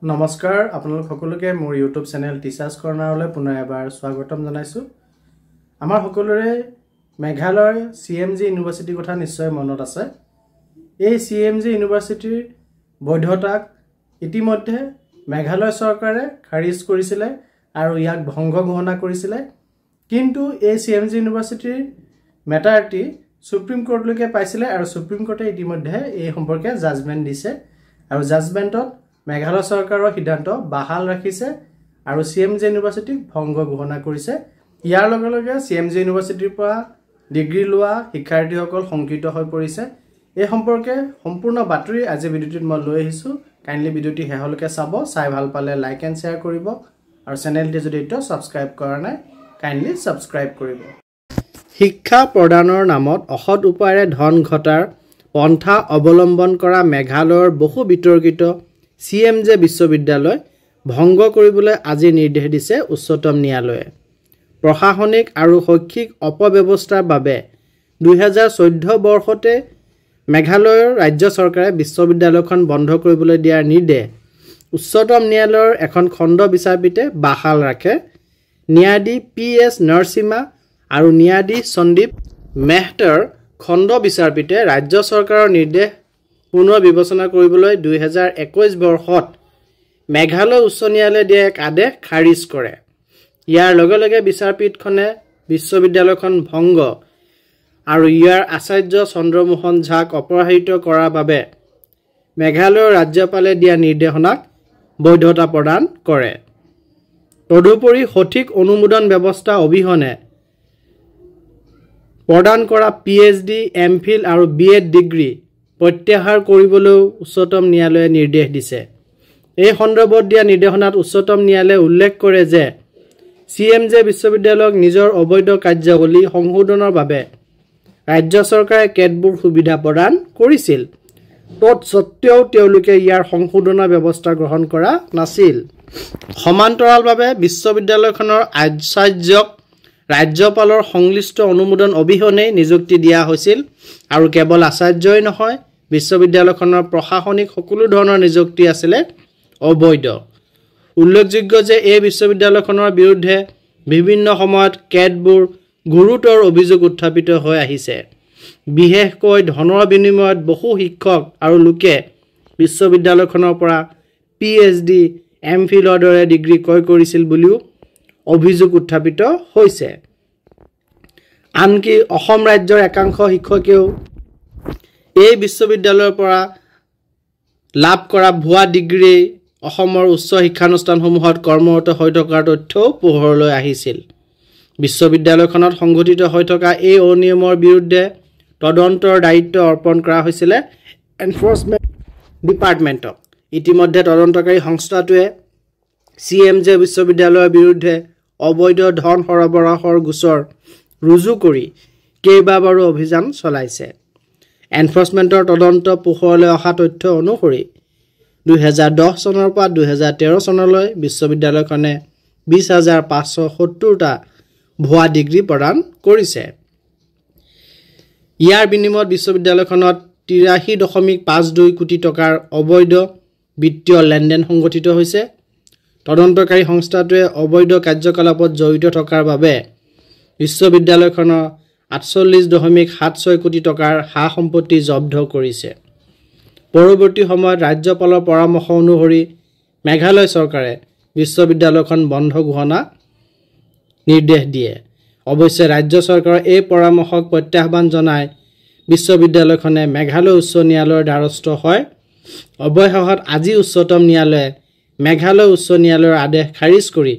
নমস্কাৰ আপোনালোক সকলোকে মোৰ ইউটিউব চেনেল টিচাৰ্ছ কৰ্ণাৰলৈ পুনৰ এবাৰ স্বাগতম জনাইছোঁ। আমাৰ সকলোৰে মেঘালয় CMG ইউনিভাৰ্চিটিৰ কথা নিশ্চয় মনত আছে। এই CMG ইউনিভাৰ্চিটিৰ বৈধতাক ইতিমধ্যে মেঘালয় চৰকাৰে খাৰিজ কৰিছিলে আৰু ইয়াক ভংগ ঘোষণা কৰিছিলে। কিন্তু এই CMG ইউনিভাৰ্চিটিৰ মেটাৰটি সুপ্ৰিম কোৰ্টলৈকে পাইছিলে আৰু সুপ্ৰিম কোৰ্টে ইতিমধ্যে এই সম্পৰ্কে জাজমেণ্ট দিছে আৰু জাজমেণ্টত মেঘালয় চৰকাৰৰ সিদ্ধান্ত বাহাল ৰাখিছে আৰু CMG ইউনিভাৰ্চিটিক ভংগ ঘোষণা কৰিছে। ইয়াৰ লগে লগে CMG ইউনিভাৰ্চিটিৰ পৰা ডিগ্ৰী লোৱা শিক্ষাৰ্থীসকল শংকিত হৈ পৰিছে। এই সম্পৰ্কে সম্পূৰ্ণ বাতৰি আজি ভিডিঅ'টোত মই লৈ আহিছোঁ। কাইণ্ডলি ভিডিঅ'টি শেষলৈকে চাব, চাই ভাল পালে লাইক এণ্ড শ্বেয়াৰ কৰিব আৰু চেনেলটি যদি এতিয়াও ছাবস্ক্ৰাইব কৰা নাই কাইণ্ডলি ছাবস্ক্ৰাইব কৰিব। শিক্ষা প্ৰদানৰ নামত অসৎ উপায়েৰে ধন ঘটাৰ পন্থা অৱলম্বন কৰা মেঘালয়ৰ বহু বিতৰ্কিত CMG বিশ্ববিদ্যালয় ভংগ কৰিবলৈ আজি নিৰ্দেশ দিছে উচ্চতম ন্যায়ালয়ে। প্ৰশাসনিক আৰু শৈক্ষিক অপব্যৱস্থাৰ বাবে 2014 বৰ্ষতে মেঘালয়ৰ ৰাজ্য চৰকাৰে বিশ্ববিদ্যালয়খন বন্ধ কৰিবলৈ দিয়াৰ নিৰ্দেশ উচ্চতম ন্যায়ালয়ৰ এখন খণ্ড বিচাৰপীঠে বাহাল ৰাখে। ন্যায়াধীশ PS নৰসিমা আৰু ন্যায়াধীশ সন্দীপ মেহতাৰ খণ্ড বিচাৰপীঠে ৰাজ্য চৰকাৰৰ নিৰ্দেশ পুনৰ বিবেচনা কৰিবলৈ 2021 বৰ্ষত মেঘালয় উচ্চ ন্যায়ালয়ে দিয়া এক আদেশ খাৰিজ কৰে। ইয়াৰ লগে লগে বিচাৰপীঠখনে বিশ্ববিদ্যালয়খন ভংগ আৰু ইয়াৰ আচাৰ্য চন্দ্ৰমোহন ঝাক অপৰাজিত কৰাৰ বাবে মেঘালয়ৰ ৰাজ্যপালে দিয়া নিৰ্দেশনাক বৈধতা প্ৰদান কৰে। তদুপৰি সঠিক অনুমোদন ব্যৱস্থা অবিহনে প্ৰদান কৰা PhD, MPhil আৰু BEd ডিগ্ৰী প্ৰত্যাহাৰ কৰিবলৈও উচ্চতম ন্যায়ালয়ে নিৰ্দেশ দিছে। এই সন্দৰ্ভত দিয়া নিৰ্দেশনাত উচ্চতম ন্যায়ালয়ে উল্লেখ কৰে যে CMG বিশ্ববিদ্যালয়ক নিজৰ অবৈধ কাৰ্যাৱলী সংশোধনৰ বাবে ৰাজ্য চৰকাৰে কেতবোৰ সুবিধা প্ৰদান কৰিছিল। তৎসত্ত্বেও তেওঁলোকে ইয়াৰ সংশোধনৰ ব্যৱস্থা গ্ৰহণ কৰা নাছিল। সমান্তৰালভাৱে বিশ্ববিদ্যালয়খনৰ আচাৰ্যক ৰাজ্যপালৰ সংশ্লিষ্ট অনুমোদন অবিহনে নিযুক্তি দিয়া হৈছিল আৰু কেৱল আচাৰ্যই নহয়, বিশ্ববিদ্যালয়খনৰ প্ৰশাসনিক সকলো ধৰণৰ নিযুক্তি আছিলে অবৈধ। উল্লেখযোগ্য যে এই বিশ্ববিদ্যালয়খনৰ বিৰুদ্ধে বিভিন্ন সময়ত কেতবোৰ গুৰুতৰ অভিযোগ উত্থাপিত হৈ আহিছে। বিশেষকৈ ধনৰ বিনিময়ত বহু শিক্ষক আৰু লোকে বিশ্ববিদ্যালয়খনৰ পৰা PhD, MPhilৰ দৰে ডিগ্ৰী ক্ৰয় কৰিছিল বুলিও অভিযোগ উত্থাপিত হৈছে। আনকি অসম ৰাজ্যৰ একাংশ শিক্ষকেও এই বিশ্ববিদ্যালয়ৰ পৰা লাভ কৰা ভুৱা ডিগ্ৰী অসমৰ উচ্চ শিক্ষানুষ্ঠানসমূহত কৰ্মৰত হৈ থকাৰ তথ্যও পোহৰলৈ আহিছিল। বিশ্ববিদ্যালয়খনত সংঘটিত হৈ থকা এই অনিয়মৰ বিৰুদ্ধে তদন্তৰ দায়িত্ব অৰ্পণ কৰা হৈছিলে এনফৰ্চমেণ্ট ডিপাৰ্টমেণ্টক। ইতিমধ্যে তদন্তকাৰী সংস্থাটোৱে CMG বিশ্ববিদ্যালয়ৰ বিৰুদ্ধে অবৈধ ধন সৰবৰাহৰ গোচৰ ৰুজু কৰি কেইবাবাৰো অভিযান চলাইছে। এনফৰ্চমেণ্টৰ তদন্ত পোহৰলৈ অহা তথ্য অনুসৰি 2010 চনৰ পৰা 2013 চনলৈ বিশ্ববিদ্যালয়খনে 20,570টা ভুৱা ডিগ্ৰী প্ৰদান কৰিছে। ইয়াৰ বিনিময়ত বিশ্ববিদ্যালয়খনত 83.52 কোটি টকাৰ অবৈধ বিত্তীয় লেনদেন সংঘটিত হৈছে। তদন্তকাৰী সংস্থাটোৱে অবৈধ কাৰ্যকলাপত জড়িত থকাৰ বাবে বিশ্ববিদ্যালয়খনৰ 48.76 কোটি টকাৰ সা সম্পত্তি জব্দ কৰিছে। পৰৱৰ্তী সময়ত ৰাজ্যপালৰ পৰামৰ্শ অনুসৰি মেঘালয় চৰকাৰে বিশ্ববিদ্যালয়খন বন্ধ ঘোষণা নিৰ্দেশ দিয়ে। অৱশ্যে ৰাজ্য চৰকাৰৰ এই পৰামৰ্শক প্ৰত্যাহ্বান জনাই বিশ্ববিদ্যালয়খনে মেঘালয় উচ্চ ন্যায়ালয়ৰ দ্বাৰস্থ হয়। অৱশেষত আজি উচ্চতম ন্যায়ালয়ে মেঘালয় উচ্চ ন্যায়ালয়ৰ আদেশ খাৰিজ কৰি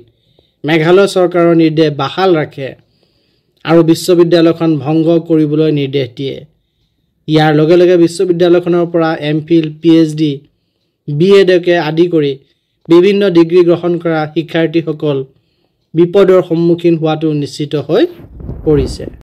মেঘালয় চৰকাৰৰ নিৰ্দেশ বাহাল ৰাখে আৰু বিশ্ববিদ্যালয়খন ভংগ কৰিবলৈ নিৰ্দেশ দিয়ে। ইয়াৰ লগে লগে বিশ্ববিদ্যালয়খনৰ পৰা MPhil, PhD, BEdকে আদি কৰি বিভিন্ন ডিগ্ৰী গ্ৰহণ কৰা শিক্ষাৰ্থীসকল বিপদৰ সন্মুখীন হোৱাটো নিশ্চিত হৈ পৰিছে।